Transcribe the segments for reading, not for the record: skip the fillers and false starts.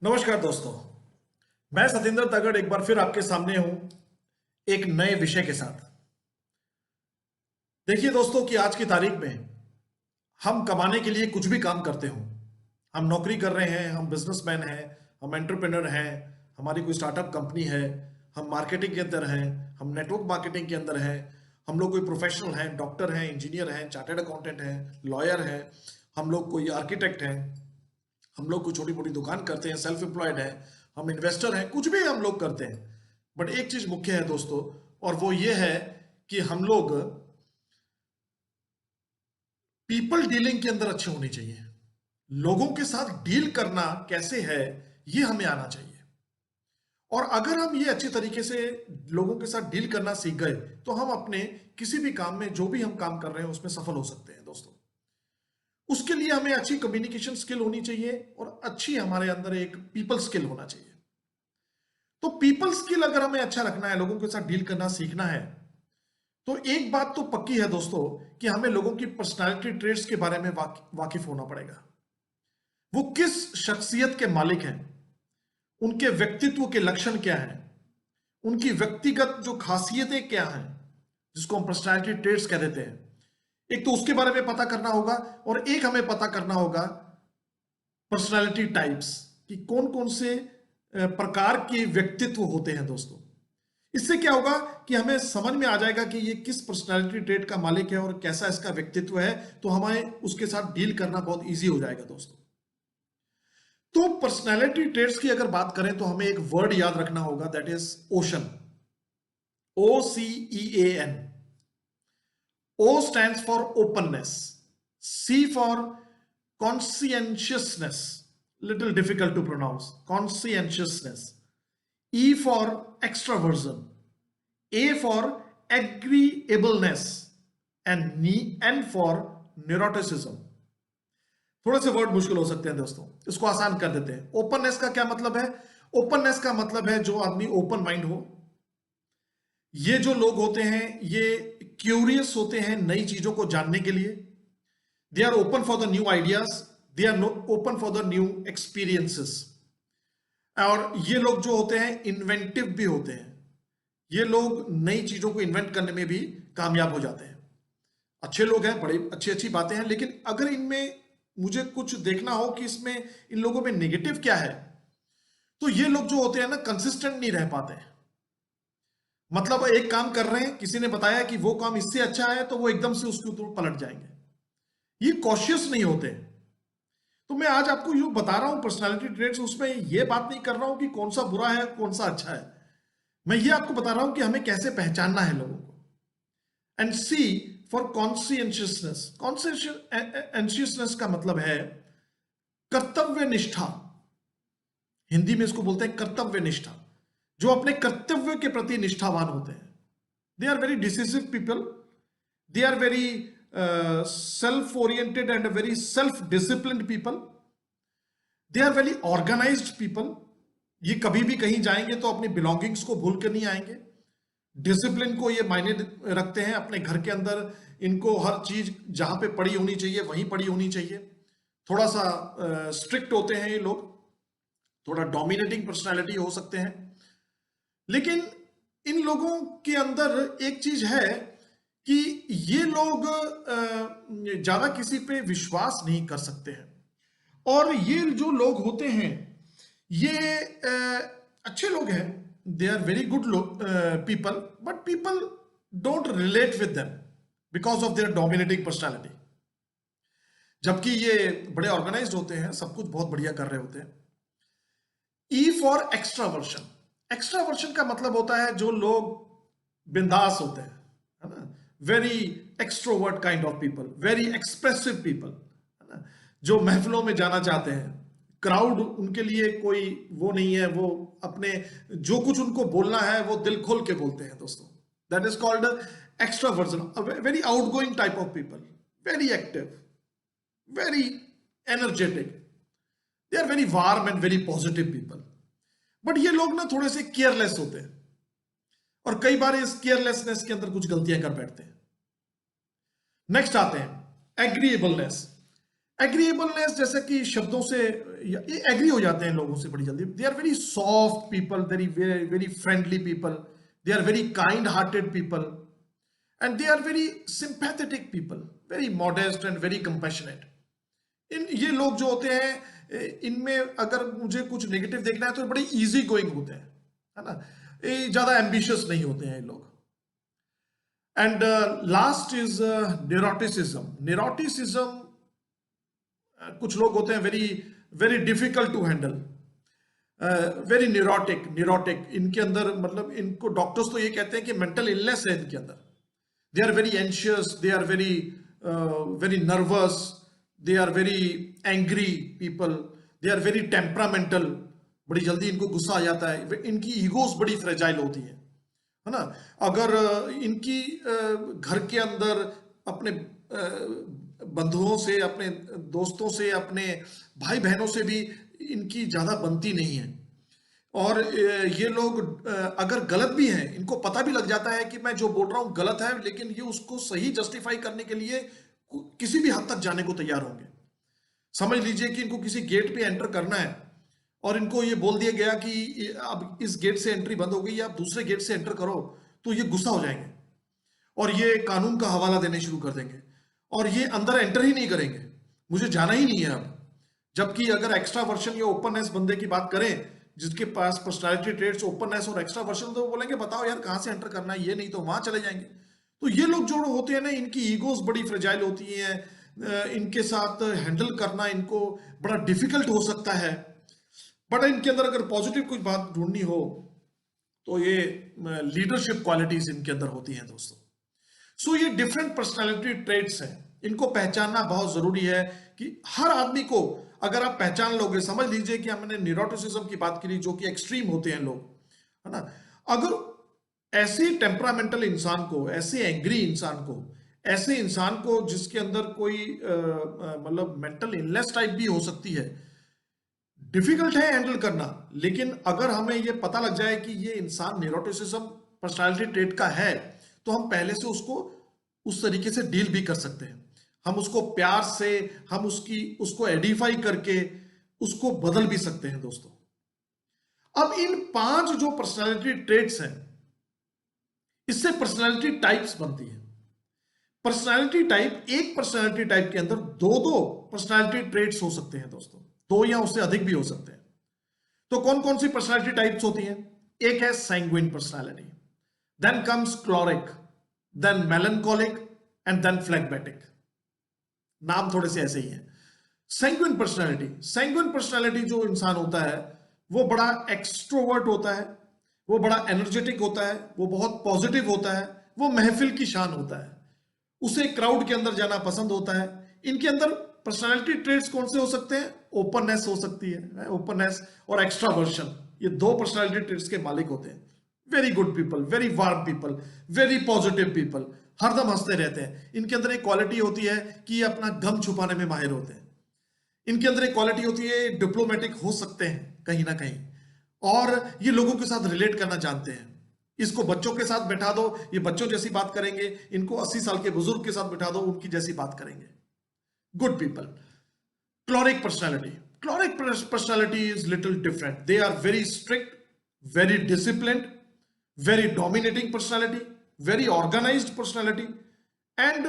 नमस्कार दोस्तों। मैं सतेंद्र तगड़ एक बार फिर आपके सामने हूं एक नए विषय के साथ। देखिए दोस्तों कि आज की तारीख में हम कमाने के लिए कुछ भी काम करते हो, हम नौकरी कर रहे हैं, हम बिजनेसमैन हैं, हम एंटरप्रेन्योर हैं, हमारी कोई स्टार्टअप कंपनी है, हम मार्केटिंग के अंदर हैं, हम नेटवर्क मार्केटिंग के अंदर हैं, हम लोग कोई प्रोफेशनल हैं, डॉक्टर हैं, इंजीनियर हैं, चार्टर्ड अकाउंटेंट हैं, लॉयर हैं, हम लोग कोई आर्किटेक्ट हैं, हम लोग कोई छोटी मोटी दुकान करते हैं, सेल्फ एम्प्लॉयड है, हम इन्वेस्टर हैं, कुछ भी हम लोग करते हैं। बट एक चीज मुख्य है दोस्तों, और वो ये है कि हम लोग पीपल डीलिंग के अंदर अच्छे होने चाहिए। लोगों के साथ डील करना कैसे है ये हमें आना चाहिए। और अगर हम ये अच्छे तरीके से लोगों के साथ डील करना सीख गए तो हम अपने किसी भी काम में, जो भी हम काम कर रहे हैं, उसमें सफल हो सकते हैं दोस्तों। उसके लिए हमें अच्छी कम्युनिकेशन स्किल होनी चाहिए और अच्छी हमारे अंदर एक पीपल स्किल होना चाहिए। तो पीपल स्किल अगर हमें अच्छा रखना है, लोगों के साथ डील करना सीखना है, तो एक बात तो पक्की है दोस्तों कि हमें लोगों की पर्सनालिटी ट्रेट्स के बारे में वाकिफ होना पड़ेगा। वो किस शख्सियत के मालिक हैं, उनके व्यक्तित्व के लक्षण क्या हैं, उनकी व्यक्तिगत जो खासियतें क्या हैं, जिसको हम पर्सनालिटी ट्रेट्स कह देते हैं। एक तो उसके बारे में पता करना होगा और एक हमें पता करना होगा पर्सनालिटी टाइप्स कि कौन कौन से प्रकार के व्यक्तित्व होते हैं दोस्तों। इससे क्या होगा कि हमें समझ में आ जाएगा कि ये किस पर्सनालिटी ट्रेट का मालिक है और कैसा इसका व्यक्तित्व है, तो हमें उसके साथ डील करना बहुत इजी हो जाएगा दोस्तों। तो पर्सनालिटी ट्रेट्स की अगर बात करें तो हमें एक वर्ड याद रखना होगा, that is ocean. OCEAN। O stands for openness. C for conscientiousness. Little difficult to pronounce. Conscientiousness. E for extraversion. A for agreeableness. And N for neuroticism. थोड़े से वर्ड मुश्किल हो सकते हैं दोस्तों, इसको आसान कर देते हैं। ओपननेस का क्या मतलब है? ओपननेस का मतलब है जो आदमी ओपन माइंड हो। ये जो लोग होते हैं ये क्यूरियस होते हैं नई चीजों को जानने के लिए। They are open for the new ideas, they are open for the new experiences. और ये लोग जो होते हैं इन्वेंटिव भी होते हैं। ये लोग नई चीजों को इन्वेंट करने में भी कामयाब हो जाते हैं। अच्छे लोग हैं, बड़ी अच्छी अच्छी बातें हैं, लेकिन अगर इनमें मुझे कुछ देखना हो कि इसमें इन लोगों में नेगेटिव क्या है, तो ये लोग जो होते हैं ना कंसिस्टेंट नहीं रह पाते हैं। मतलब एक काम कर रहे हैं, किसी ने बताया कि वो काम इससे अच्छा है, तो वो एकदम से उसके ऊपर पलट जाएंगे। ये कॉशियस नहीं होते। तो मैं आज आपको जो बता रहा हूं पर्सनालिटी ट्रेट्स, उसमें ये बात नहीं कर रहा हूं कि कौन सा बुरा है कौन सा अच्छा है। मैं ये आपको बता रहा हूं कि हमें कैसे पहचानना है लोगों को। And C for कॉन्शियंशियसनेस। कॉन्शियंशियसनेस का मतलब है कर्तव्य निष्ठा। हिंदी में इसको बोलते हैं कर्तव्य निष्ठा। जो अपने कर्तव्य के प्रति निष्ठावान होते हैं। They are very decisive people, they are very self oriented and very self disciplined people, they are very organised people. ये कभी भी कहीं जाएंगे तो अपनी बिलोंगिंग्स को भूल कर नहीं आएंगे। डिसिप्लिन को ये मायने रखते हैं। अपने घर के अंदर इनको हर चीज जहां पे पड़ी होनी चाहिए वहीं पड़ी होनी चाहिए। थोड़ा सा स्ट्रिक्ट होते हैं ये लोग, थोड़ा डोमिनेटिंग पर्सनालिटी हो सकते हैं। लेकिन इन लोगों के अंदर एक चीज है कि ये लोग ज्यादा किसी पे विश्वास नहीं कर सकते हैं। और ये जो लोग होते हैं ये अच्छे लोग हैं, they are very good people, but people don't relate with them because of their dominating personality. जबकि ये बड़े ऑर्गेनाइज्ड होते हैं, सब कुछ बहुत बढ़िया कर रहे होते हैं। E for एक्स्ट्रावर्शन। एक्स्ट्रावर्शन का मतलब होता है जो लोग बिंदास होते हैं, है ना, very extrovert kind of people, very expressive people, है ना, जो महफिलों में जाना चाहते हैं। क्राउड उनके लिए कोई वो नहीं है, वो अपने जो कुछ उनको बोलना है वो दिल खोल के बोलते हैं दोस्तों। That is called extraversion. Very outgoing type of people, very active, very energetic, they are very warm and very positive people. But ये लोग ना थोड़े से केयरलेस होते हैं और कई बार इस केयरलेसनेस के अंदर कुछ गलतियां कर बैठते हैं। नेक्स्ट आते हैं एग्रीएबलनेस। एग्रीएबलनेस जैसे कि शब्दों से एग्री हो जाते हैं लोगों से बड़ी जल्दी। They are very soft people, very very very friendly people, they are very kind hearted people, and they are very sympathetic people, very modest and very compassionate. इन ये लोग जो होते हैं, इनमें अगर मुझे कुछ नेगेटिव देखना है तो बड़े इजी गोइंग होते हैं, है ना, ये ज्यादा एम्बिशियस नहीं होते हैं ये लोग। And last is neuroticism. Neuroticism, कुछ लोग होते हैं very very difficult to handle, very neurotic. Neurotic इनके अंदर, मतलब इनको डॉक्टर्स तो ये कहते हैं कि मेंटल इलनेस है इनके अंदर। They are very anxious, they are very very nervous, they are very angry people, they are very temperamental, बड़ी जल्दी इनको गुस्सा आ जाता है, इनकी ईगोस बड़ी फ्रेजाइल होती है ना। अगर इनकी घर के अंदर अपने बंधुओं से, अपने दोस्तों से, अपने भाई बहनों से भी इनकी ज्यादा बनती नहीं है। और ये लोग अगर गलत भी हैं, इनको पता भी लग जाता है कि मैं जो बोल रहा हूं गलत है, लेकिन ये उसको सही जस्टिफाई करने के लिए किसी भी हद तक जाने को तैयार होंगे। समझ लीजिए कि इनको किसी गेट पे एंटर करना है और इनको ये बोल दिया गया कि अब इस गेट से एंट्री बंद हो गई, आप दूसरे गेट से एंटर करो, तो ये गुस्सा हो जाएंगे और ये कानून का हवाला देने शुरू कर देंगे और ये अंदर एंटर ही नहीं करेंगे, मुझे जाना ही नहीं है अब। जबकि अगर एक्स्ट्रा वर्शन या ओपननेस बंदे की बात करें, जिसके पास पर्सनालिटी ट्रेट्स ओपननेस और एक्स्ट्रा वर्शन, तो वो बोलेंगे बताओ यार कहां से एंटर करना है, ये नहीं तो वहां चले जाएंगे। तो ये लोग जो होते हैं ना, इनकी ईगोस बड़ी फ्रेजाइल होती हैं, इनके साथ हैंडल करना इनको बड़ा डिफिकल्ट हो सकता है। बट इनके अंदर अगर पॉजिटिव कुछ बात ढूंढनी हो तो ये लीडरशिप क्वालिटीज इनके अंदर होती हैं दोस्तों। सो ये डिफरेंट पर्सनालिटी ट्रेट्स हैं, इनको पहचानना बहुत जरूरी है कि हर आदमी को अगर आप पहचान लोगे, समझ लीजिए कि हमने न्यूरोटिसिज्म की बात करी जो कि एक्सट्रीम होते हैं लोग, है ना। अगर ऐसे टेम्परामेंटल इंसान को, ऐसे एंग्री इंसान को, ऐसे इंसान को जिसके अंदर कोई मतलब मेंटल इलनेस टाइप भी हो सकती है, डिफिकल्ट है हैंडल करना। लेकिन अगर हमें यह पता लग जाए कि ये इंसान न्यूरोटिसिज्म पर्सनालिटी ट्रेट का है, तो हम पहले से उसको उस तरीके से डील भी कर सकते हैं। हम उसको प्यार से, हम उसको एडिफाई करके उसको बदल भी सकते हैं दोस्तों। अब इन 5 जो पर्सनालिटी ट्रेट्स हैं, इससे पर्सनालिटी टाइप्स बनती है। पर्सनालिटी टाइप, एक पर्सनालिटी टाइप के अंदर दो दो पर्सनालिटी ट्रेट्स हो सकते हैं दोस्तों, 2 या उससे अधिक भी हो सकते हैं। तो कौन कौन सी पर्सनालिटी टाइप्स होती हैं? एक है sanguine personality, then comes choleric, then melancholic and then phlegmatic. नाम थोड़े से ऐसे ही हैं। सैंग्विन पर्सनालिटी, सैंग्विन पर्सनालिटी जो इंसान होता है वो बड़ा एक्सट्रोवर्ट होता है, वो बड़ा एनर्जेटिक होता है, वो बहुत पॉजिटिव होता है, वो महफिल की शान होता है, उसे क्राउड के अंदर जाना पसंद होता है। इनके अंदर पर्सनालिटी ट्रेट्स कौन से हो सकते हैं? ओपननेस हो सकती है, ओपननेस और एक्स्ट्रावर्शन, ये 2 पर्सनालिटी ट्रेट्स के मालिक होते हैं। Very good people, very warm people, very positive people, हरदम हंसते रहते हैं। इनके अंदर एक क्वालिटी होती है कि ये अपना गम छुपाने में माहिर होते हैं। इनके अंदर एक क्वालिटी होती है, डिप्लोमेटिक हो सकते हैं कहीं ना कहीं, और ये लोगों के साथ रिलेट करना जानते हैं। इसको बच्चों के साथ बैठा दो, ये बच्चों जैसी बात करेंगे, इनको 80 साल के बुजुर्ग के साथ बैठा दो, उनकी जैसी बात करेंगे। Good people. Choleric personality, choleric personality is little different. They are very strict, very disciplined, very dominating personality, very organised personality, and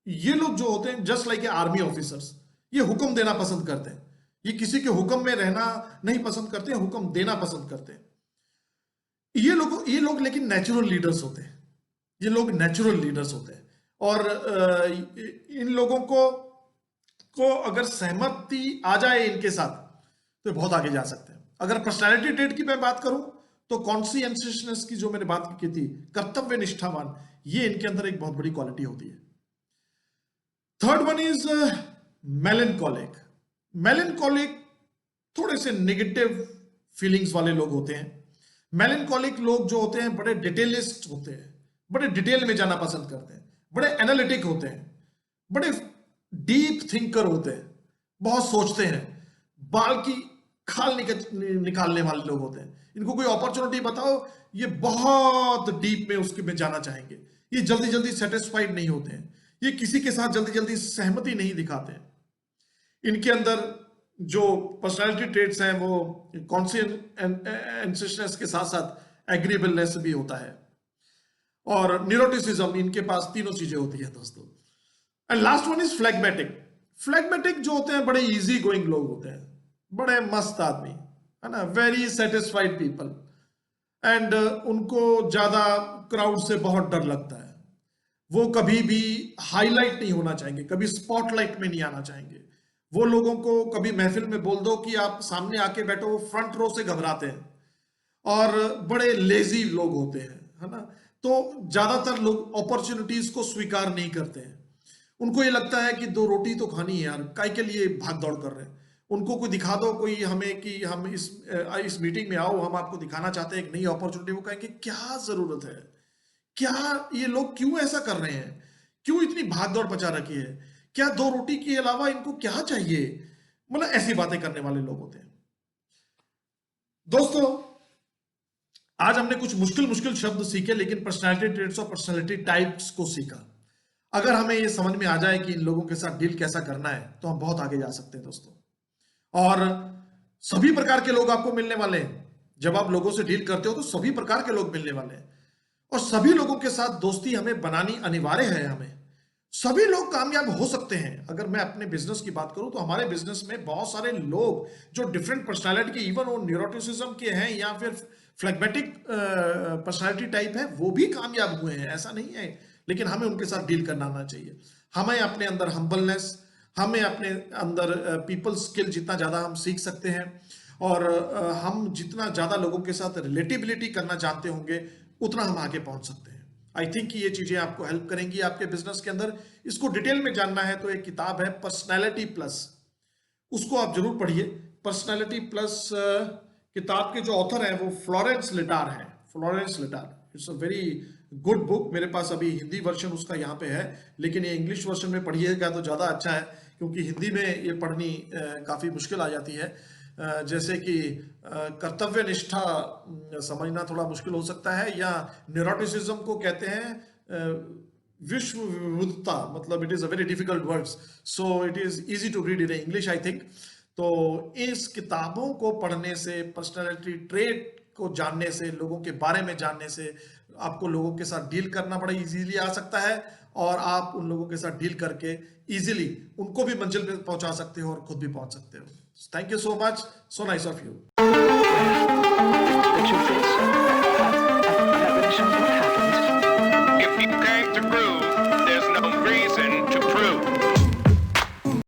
ये लोग जो होते हैं just like a army officers, ये हुक्म देना पसंद करते हैं। ये किसी के हुक्म में रहना नहीं पसंद करते हैं, हुक्म देना पसंद करते हैं। ये लोग लेकिन नेचुरल लीडर्स होते हैं। ये लोग नेचुरल लीडर्स होते हैं और इन लोगों को अगर सहमति आ जाए इनके साथ तो बहुत आगे जा सकते हैं। अगर पर्सनालिटी ट्रेट की मैं बात करूं तो कॉन्सियंशियसनेस की जो मैंने बात की थी, कर्तव्य निष्ठावान, ये इनके अंदर एक बहुत बड़ी क्वालिटी होती है। Third one is melancholic. Melancholic थोड़े से नेगेटिव फीलिंग्स वाले लोग होते हैं। मेलनकॉलिक लोग जो होते हैं बड़े डिटेलिस्ट होते हैं, बड़े डिटेल में जाना पसंद करते हैं, बड़े एनालिटिक होते हैं, बड़े डीप थिंकर होते हैं, बहुत सोचते हैं, बाल की खाल निकालने वाले लोग होते हैं। इनको कोई अपॉर्चुनिटी बताओ, ये बहुत डीप में उसके में जाना चाहेंगे। ये जल्दी जल्दी सेटिस्फाइड नहीं होते हैं, ये किसी के साथ जल्दी जल्दी सहमति नहीं दिखाते हैं। इनके अंदर जो पर्सनालिटी ट्रेट्स हैं वो कॉन्शियसनेस के साथ साथ एग्रीएबलनेस भी होता है, और न्यूरोटिसिज्म, इनके पास तीनों चीजें होती है दोस्तों। And last one is phlegmatic. Phlegmatic जो होते हैं बड़े इजी गोइंग लोग होते हैं, बड़े मस्त आदमी, है ना, वेरी सेटिस्फाइड पीपल, एंड उनको ज्यादा क्राउड से बहुत डर लगता है। वो कभी भी हाईलाइट नहीं होना चाहेंगे, कभी स्पॉटलाइट में नहीं आना चाहेंगे। वो लोगों को कभी महफिल में बोल दो कि आप सामने आके बैठो, वो फ्रंट रो से घबराते हैं, और बड़े लेजी लोग होते हैं, है ना। तो ज्यादातर लोग अपॉर्चुनिटीज को स्वीकार नहीं करते हैं। उनको ये लगता है कि दो रोटी तो खानी है यार, काय के लिए भाग दौड़ कर रहे हैं। उनको कोई दिखा दो कोई हमें कि हम इस मीटिंग में आओ, हम आपको दिखाना चाहते हैं एक नई अपॉर्चुनिटी, वो कहेंगे क्या जरूरत है, क्या ये लोग क्यों ऐसा कर रहे हैं, क्यों इतनी भाग दौड़ मचा रखी है, क्या दो रोटी के अलावा इनको क्या चाहिए, मतलब ऐसी बातें करने वाले लोग होते हैं। दोस्तों, आज हमने कुछ मुश्किल मुश्किल शब्द सीखे, लेकिन पर्सनालिटी ट्रेट्स और पर्सनालिटी टाइप्स को सीखा। अगर हमें ये समझ में आ जाए कि इन लोगों के साथ डील कैसा करना है, तो हम बहुत आगे जा सकते हैं दोस्तों। और सभी प्रकार के लोग आपको मिलने वाले हैं। जब आप लोगों से डील करते हो तो सभी प्रकार के लोग मिलने वाले हैं, और सभी लोगों के साथ दोस्ती हमें बनानी अनिवार्य है। हमें सभी लोग कामयाब हो सकते हैं। अगर मैं अपने बिजनेस की बात करूं तो हमारे बिजनेस में बहुत सारे लोग जो डिफरेंट पर्सनालिटी के, इवन वो न्यूरोटिसिज्म के हैं या फिर फ्लेगमेटिक पर्सनालिटी टाइप है, वो भी कामयाब हुए हैं, ऐसा नहीं है। लेकिन हमें उनके साथ डील करना आना चाहिए। हमें अपने अंदर हम्बलनेस, हमें अपने अंदर पीपल स्किल जितना ज्यादा हम सीख सकते हैं, और हम जितना ज्यादा लोगों के साथ रिलेटिबिलिटी करना जानते होंगे, उतना हम आगे पहुंच सकते हैं। आई थिंक ये चीजें आपको हेल्प करेंगी आपके बिजनेस के अंदर। इसको डिटेल में जानना है तो एक किताब है पर्सनैलिटी प्लस, उसको आप जरूर पढ़िए। पर्सनैलिटी प्लस किताब के जो ऑथर हैं वो फ्लोरेंस लिटार हैं, Florence litre. It's a very good book. मेरे पास अभी हिंदी वर्जन उसका यहाँ पे है, लेकिन ये इंग्लिश वर्जन में पढ़िएगा तो ज़्यादा अच्छा है, क्योंकि हिंदी में ये पढ़नी काफ़ी मुश्किल आ जाती है। जैसे कि कर्तव्य निष्ठा समझना थोड़ा मुश्किल हो सकता है, या न्यूरोटिसिज्म को कहते हैं विश्व विविधता, मतलब it is a very difficult words, so it is easy to read in English I think. तो इस किताबों को पढ़ने से, पर्सनालिटी ट्रेट को जानने से, लोगों के बारे में जानने से, आपको लोगों के साथ डील करना बड़ा इजीली आ सकता है, और आप उन लोगों के साथ डील करके इजीली उनको भी मंजिल पे पहुंचा सकते हो और खुद भी पहुंच सकते हो। Thank you so much, so nice of you. The truth is, that really something happened. If you came to groove, there's no reason